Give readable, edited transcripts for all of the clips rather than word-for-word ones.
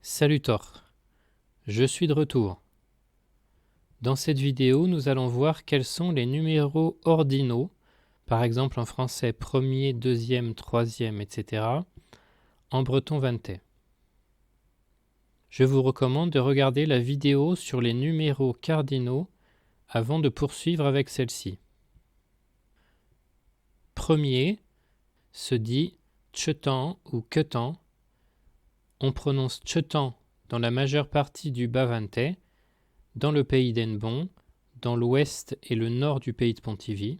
Salut Thor, je suis de retour. Dans cette vidéo, nous allons voir quels sont les numéros ordinaux, par exemple en français premier, deuxième, troisième, etc., en breton vantais. Je vous recommande de regarder la vidéo sur les numéros cardinaux avant de poursuivre avec celle-ci. Premier se dit tchetan ou ketan. On prononce tchetan dans la majeure partie du bas vantais, dans le pays d'Hennebont, dans l'ouest et le nord du pays de Pontivy.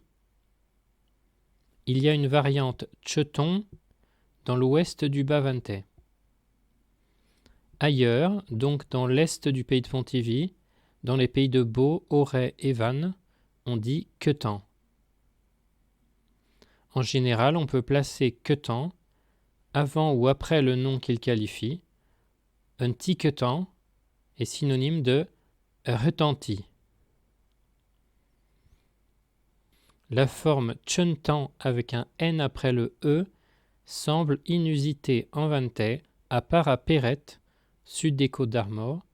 Il y a une variante tcheton dans l'ouest du bas vantais. Ailleurs, donc dans l'est du pays de Pontivy, dans les pays de Beau, Auray et Vannes, on dit quetan. En général, on peut placer quetan avant ou après le nom qu'il qualifie. Un petit quetan est synonyme de retenti. La forme tchentan avec un N après le E semble inusitée en vantais, à part à Perrette, sud des Côtes d'Armor,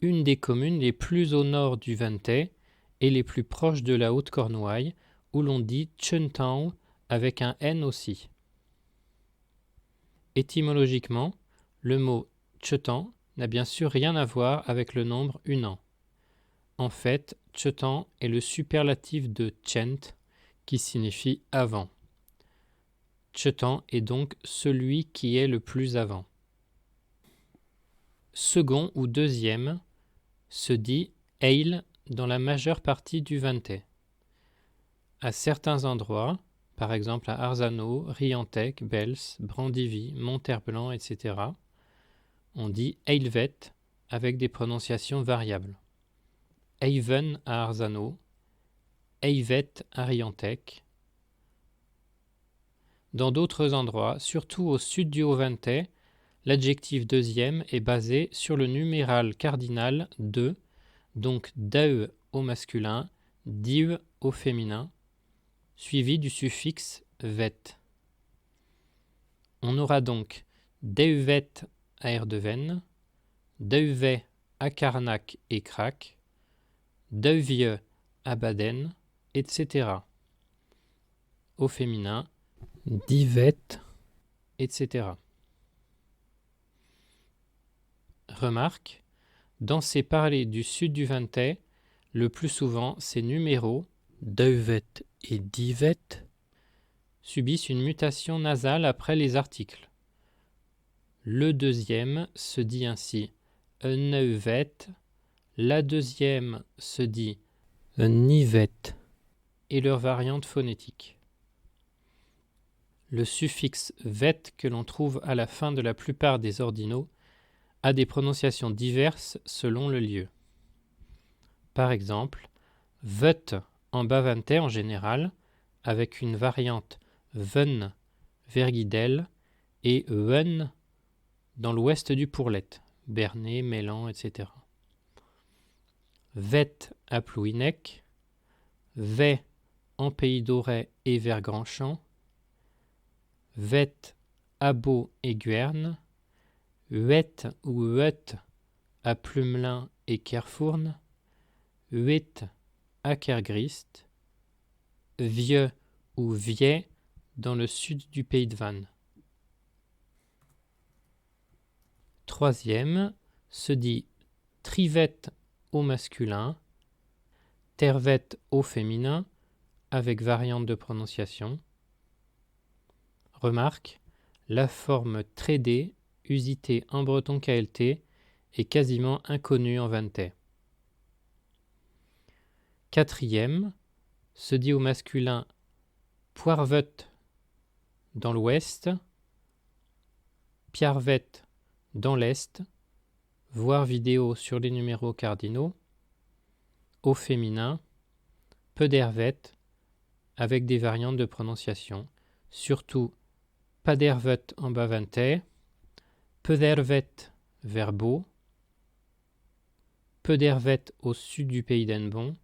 une des communes les plus au nord du Vantais et les plus proches de la Haute-Cornouaille, où l'on dit tchentan avec un N aussi. Étymologiquement, le mot tchetan n'a bien sûr rien à voir avec le nombre unan. En fait, tchetan est le superlatif de tchent, qui signifie avant. Tchetan est donc celui qui est le plus avant. Second ou deuxième se dit eil dans la majeure partie du vantais. À certains endroits, par exemple à Arzano, Riantec, Bels, Brandivy, Monterblanc, etc., on dit eilvet avec des prononciations variables. Eiven à Arzano, Eivet à Riantec. Dans d'autres endroits, surtout au sud du Haut-Vantais, l'adjectif deuxième est basé sur le numéral cardinal de, donc dae au masculin, dieu au féminin, suivi du suffixe vet. On aura donc deuvet à Erdeven, deuvet à Carnac et Crac, deuvieux à Baden, etc. Au féminin, divet, etc. Remarque, dans ces parlers du sud du Vantais, le plus souvent ces numéros, deuvet et divet, subissent une mutation nasale après les articles. Le deuxième se dit ainsi un neuvet, la deuxième se dit un nivet, et leurs variantes phonétiques. Le suffixe vet que l'on trouve à la fin de la plupart des ordinaux a des prononciations diverses selon le lieu. Par exemple, vet en bas vantais en général, avec une variante ven verguidel et wen dans l'ouest du Pourlet, Bernay, Mélan, etc. Vet à Plouhinec, vet en Pays d'Auray et vers Grandchamp, vet à Beau et Guerne, huet ou huet à Plumelin et Kerfourne, huet à Kergrist, vieux ou viet dans le sud du pays de Vannes. Troisième se dit trivet au masculin, tervet au féminin, avec variante de prononciation. Remarque, la forme trédée, usitée en breton KLT, est quasiment inconnue en vantais. Quatrième se dit au masculin poirvet dans l'ouest, piarvet dans l'est, voir vidéo sur les numéros cardinaux. Au féminin, pedervet avec des variantes de prononciation, surtout padervet en bas vantais, pedervet vers Beau, pedervet au sud du pays d'Hennebont,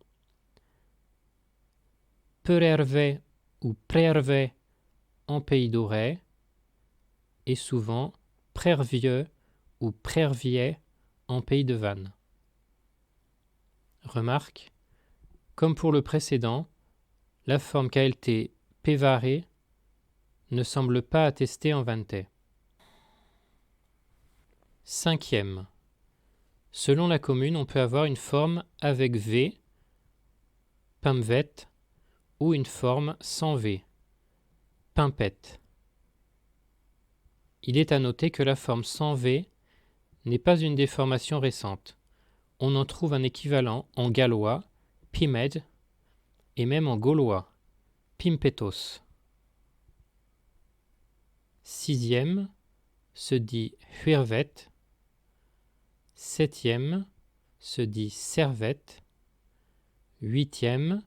perervet ou prervet en pays d'Auray, et souvent prervieux ou prervier en pays de Vannes. Remarque, comme pour le précédent, la forme KLT Pevare ne semble pas attestée en vantais. 5e. Selon la commune, on peut avoir une forme avec V, Pimvet, ou une forme sans V, Pimpette. Il est à noter que la forme sans V n'est pas une déformation récente. On en trouve un équivalent en gallois, Pimed, et même en gaulois, Pimpetos. 6e se dit Huirvet. 7e se dit Servette. 8e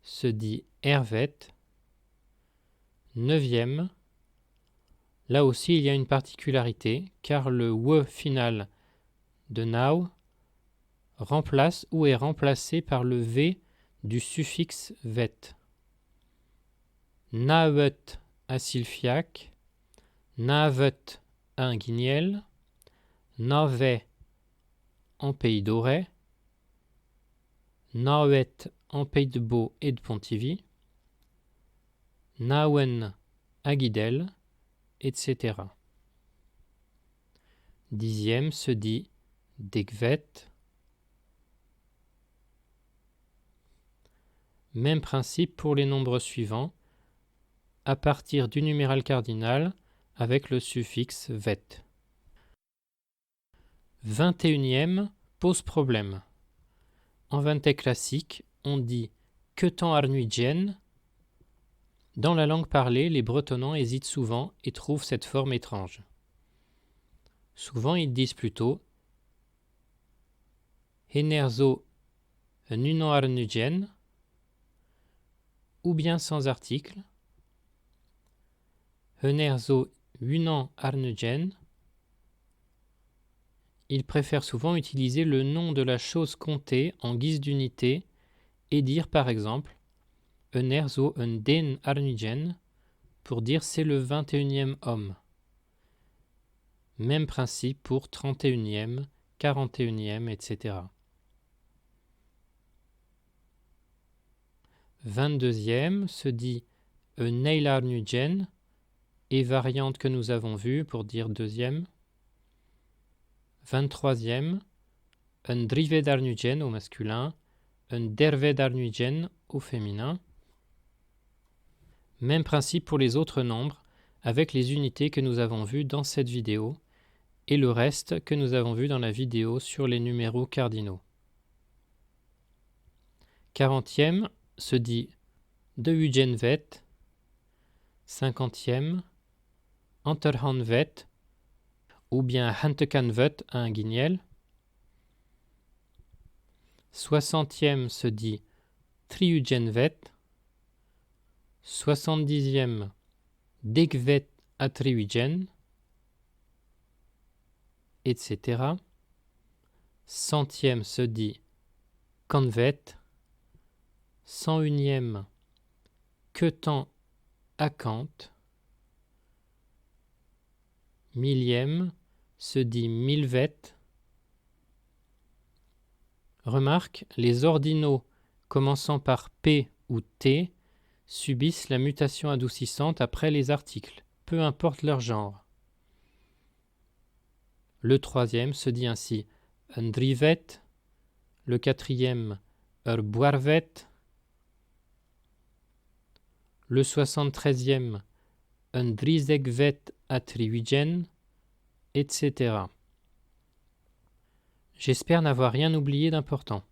se dit Hervet. 9e, là aussi il y a une particularité, car le W final de now remplace ou est remplacé par le V du suffixe vet. Navet à Sylphiac, Navet à un guignel, Navet en pays d'Auray, Nauet en pays de Beau et de Pontivy, Nawen à Guidel, etc. 10e se dit Degvet. Même principe pour les nombres suivants, à partir du numéral cardinal avec le suffixe vet. 21e pose problème. En vantais classique, on dit Ketan Arnuidjen. Dans la langue parlée, les Bretonnants hésitent souvent et trouvent cette forme étrange. Souvent, ils disent plutôt Henerzo Nunan Arnuidjen, ou bien sans article, Henerzo Unan Arnuidjen. Ils préfèrent souvent utiliser le nom de la chose comptée en guise d'unité et dire par exemple Henerzo un den Arnuidjen pour dire c'est le 21e homme. Même principe pour 31e, 41e, etc. 22e se dit un Neil Arnuidjen et variante que nous avons vue pour dire deuxième. 23e, un Drived Arnuidjen au masculin, un Derved Arnuidjen au féminin. Même principe pour les autres nombres, avec les unités que nous avons vues dans cette vidéo, et le reste que nous avons vu dans la vidéo sur les numéros cardinaux. 40e se dit De Ugenvet. 50e, Anterhanvet, ou bien Hantekanvet à un guignel. 60e se dit Triugenvet. 70e, Degvet à Triugen, etc. 100e se dit Convet. 101e, Ketan à Kant. 1000e se dit Milvet. Remarque, les ordinaux commençant par P ou T subissent la mutation adoucissante après les articles, peu importe leur genre. Le 3e se dit ainsi Undrivet, le 4e Boarvet, le 73e Undrizegvet à Triwigen, etc. J'espère n'avoir rien oublié d'important.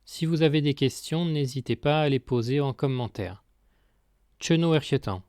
Si vous avez des questions, n'hésitez pas à les poser en commentaire. Tcheno Erchetan.